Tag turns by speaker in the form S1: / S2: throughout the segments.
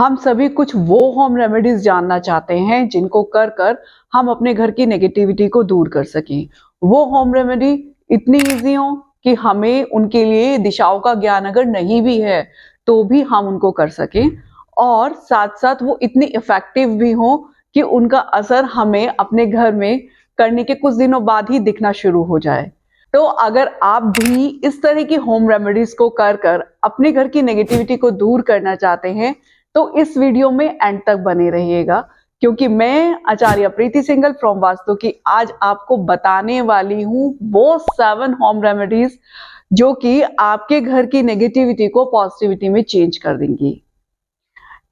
S1: हम सभी कुछ वो होम रेमेडीज जानना चाहते हैं जिनको कर कर हम अपने घर की नेगेटिविटी को दूर कर सकें। वो होम रेमेडी इतनी इजी हो कि हमें उनके लिए दिशाओं का ज्ञान अगर नहीं भी है तो भी हम उनको कर सकें, और साथ साथ वो इतनी इफेक्टिव भी हो कि उनका असर हमें अपने घर में करने के कुछ दिनों बाद ही दिखना शुरू हो जाए। तो अगर आप भी इस तरह की होम रेमेडीज को कर कर अपने घर की नेगेटिविटी को दूर करना चाहते हैं तो इस वीडियो में एंड तक बने रहिएगा, क्योंकि मैं आचार्य प्रीति सिंगल फ्रॉम वास्तु की आज आपको बताने वाली हूँ वो 7 होम रेमेडीज जो कि आपके घर की नेगेटिविटी को पॉजिटिविटी में चेंज कर देंगी।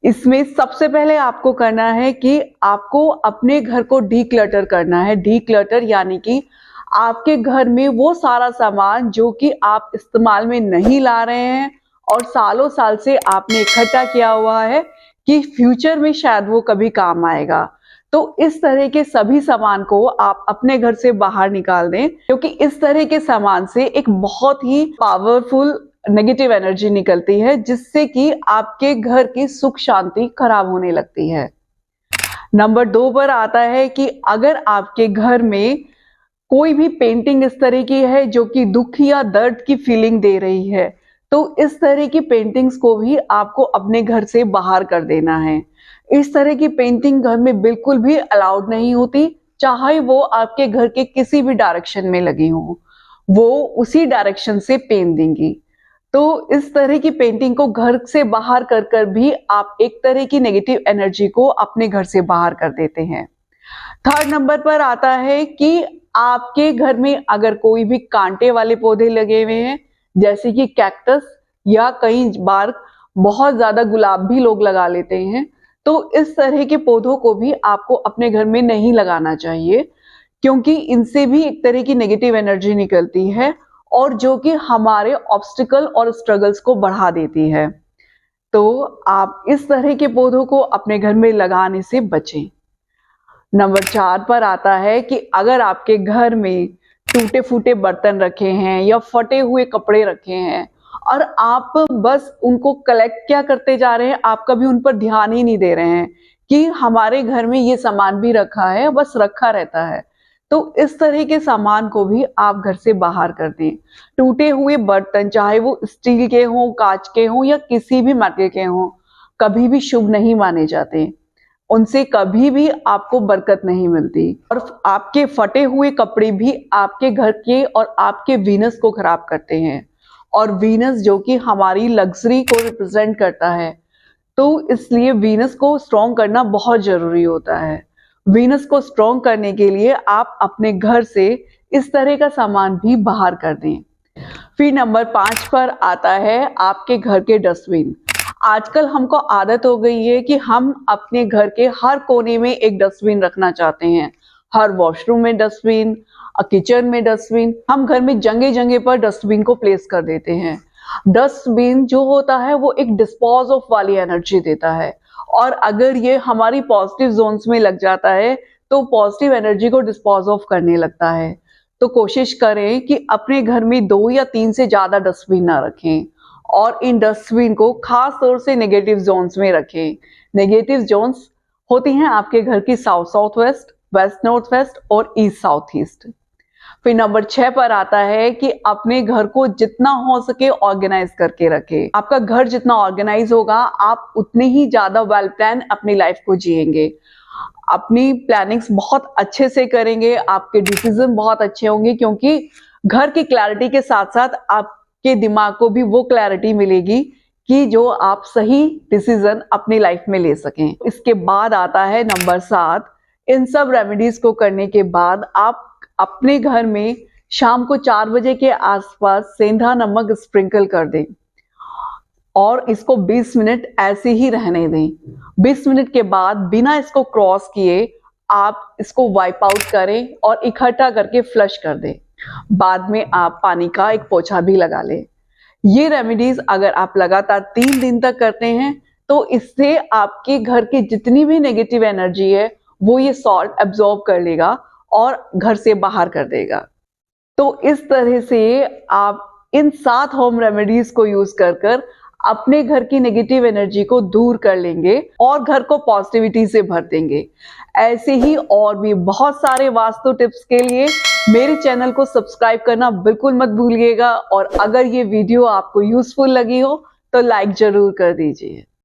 S1: इसमें सबसे पहले आपको करना है कि आपको अपने घर को डीक्लटर करना है। डीक्लटर यानी कि आपके घर में वो सारा सामान जो कि आप इस्तेमाल में नहीं ला रहे हैं और सालों साल से आपने इकट्ठा किया हुआ है कि फ्यूचर में शायद वो कभी काम आएगा। तो इस तरह के सभी सामान को आप अपने घर से बाहर निकाल दें, क्योंकि इस तरह के सामान से एक बहुत ही पावरफुल नेगेटिव एनर्जी निकलती है जिससे कि आपके घर की सुख शांति खराब होने लगती है। नंबर 2 पर आता है कि अगर आपके घर में कोई भी पेंटिंग इस तरह की है जो कि दुख या दर्द की फीलिंग दे रही है, तो इस तरह की पेंटिंग्स को भी आपको अपने घर से बाहर कर देना है। इस तरह की पेंटिंग घर में बिल्कुल भी अलाउड नहीं होती, चाहे वो आपके घर के किसी भी डायरेक्शन में लगी हो, वो उसी डायरेक्शन से पेन देंगी। तो इस तरह की पेंटिंग को घर से बाहर कर कर भी आप एक तरह की नेगेटिव एनर्जी को अपने घर से बाहर कर देते हैं। 3rd नंबर पर आता है कि आपके घर में अगर कोई भी कांटे वाले पौधे लगे हुए हैं, जैसे कि कैक्टस या कई बार बहुत ज्यादा गुलाब भी लोग लगा लेते हैं, तो इस तरह के पौधों को भी आपको अपने घर में नहीं लगाना चाहिए, क्योंकि इनसे भी एक तरह की नेगेटिव एनर्जी निकलती है और जो कि हमारे ऑब्स्टिकल और स्ट्रगल्स को बढ़ा देती है। तो आप इस तरह के पौधों को अपने घर में लगाने से बचें। नंबर 4 पर आता है कि अगर आपके घर में टूटे फूटे बर्तन रखे हैं या फटे हुए कपड़े रखे हैं और आप बस उनको कलेक्ट क्या करते जा रहे हैं, आप कभी उन पर ध्यान ही नहीं दे रहे हैं कि हमारे घर में ये सामान भी रखा है, बस रखा रहता है, तो इस तरह के सामान को भी आप घर से बाहर कर दें। टूटे हुए बर्तन, चाहे वो स्टील के हों, कांच के हों या किसी भी मेटल के हों, कभी भी शुभ नहीं माने जाते, उनसे कभी भी आपको बरकत नहीं मिलती। और आपके फटे हुए कपड़े भी आपके घर के और आपके वीनस को खराब करते हैं, और वीनस जो कि हमारी लग्जरी को रिप्रेजेंट करता है, तो इसलिए वीनस को स्ट्रॉन्ग करना बहुत जरूरी होता है। वीनस को स्ट्रॉन्ग करने के लिए आप अपने घर से इस तरह का सामान भी बाहर कर दें। फिर नंबर 5 पर आता है आपके घर के डस्टबिन। आजकल हमको आदत हो गई है कि हम अपने घर के हर कोने में एक डस्टबिन रखना चाहते हैं। हर वॉशरूम में डस्टबिन, किचन में डस्टबिन, हम घर में जगह जगह पर डस्टबिन को प्लेस कर देते हैं। डस्टबिन जो होता है वो एक डिस्पोज ऑफ वाली एनर्जी देता है, और अगर ये हमारी पॉजिटिव जोन्स में लग जाता है तो पॉजिटिव एनर्जी को डिस्पोज ऑफ करने लगता है। तो कोशिश करें कि अपने घर में 2 या 3 से ज्यादा डस्टबिन ना रखें, और इन डस्टबिन को खास तौर से नेगेटिव जोन्स में रखें। नेगेटिव जोन्स होती हैं आपके घर की south south west, west north west और ईस्ट साउथ ईस्ट। फिर नंबर 6 पर आता है कि अपने घर को जितना हो सके ऑर्गेनाइज करके रखें। आपका घर जितना ऑर्गेनाइज होगा, आप उतने ही ज्यादा वेल प्लान अपनी लाइफ को जिएंगे, अपनी प्लानिंग्स बहुत अच्छे से करेंगे, आपके डिसीजन बहुत अच्छे होंगे, क्योंकि घर की क्लैरिटी के साथ साथ आपके दिमाग को भी वो क्लैरिटी मिलेगी कि जो आप सही डिसीजन अपनी लाइफ में ले सकें। इसके बाद आता है नंबर 7। इन सब रेमेडीज को करने के बाद आप अपने घर में शाम को 4 बजे के आसपास सेंधा नमक स्प्रिंकल कर दें और इसको 20 मिनट ऐसे ही रहने दें। 20 मिनट के बाद बिना इसको क्रॉस किए आप इसको वाइप आउट करें और इकट्ठा करके फ्लश कर दें। बाद में आप पानी का एक पोछा भी लगा लें। ये रेमेडीज अगर आप लगातार 3 दिन तक करते हैं तो इससे आपके घर की जितनी भी नेगेटिव एनर्जी है वो ये सॉल्ट एब्जॉर्ब कर लेगा और घर से बाहर कर देगा। तो इस तरह से आप इन 7 होम रेमेडीज को यूज कर अपने घर की नेगेटिव एनर्जी को दूर कर लेंगे और घर को पॉजिटिविटी से भर देंगे। ऐसे ही और भी बहुत सारे वास्तु टिप्स के लिए मेरे चैनल को सब्सक्राइब करना बिल्कुल मत भूलिएगा और अगर ये वीडियो आपको यूजफुल लगी हो तो लाइक जरूर कर दीजिए।